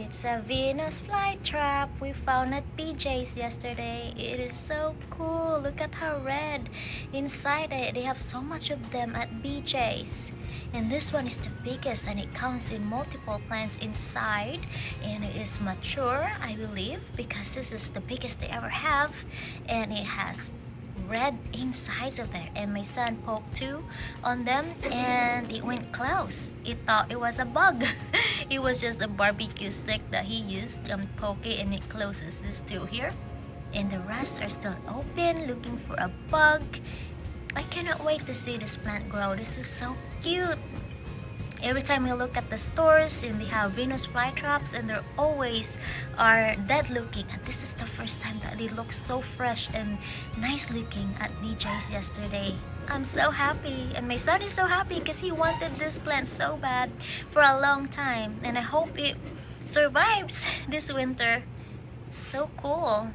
It's a Venus Flytrap we found at BJ's yesterday. It is so cool. Look at how red inside it. They have so much of them at BJ's. And this one is the biggest, and it comes with multiple plants inside, and it is mature, I believe, because this is the biggest they ever have, and it has red insides of there. And my son poked two on them and it went close. It thought it was a bug. It was just a barbecue stick that he used and poke it, and it closes this two here, and the rest are still open looking for a bug. I cannot wait to see this plant grow. This is so cute. Every time we look at the stores and they have Venus Flytraps, and they're always are dead looking, and this is the first time that they look so fresh and nice looking at BJ's yesterday. I'm so happy, and my son is so happy because he wanted this plant so bad for a long time, and I hope it survives this winter. So cool.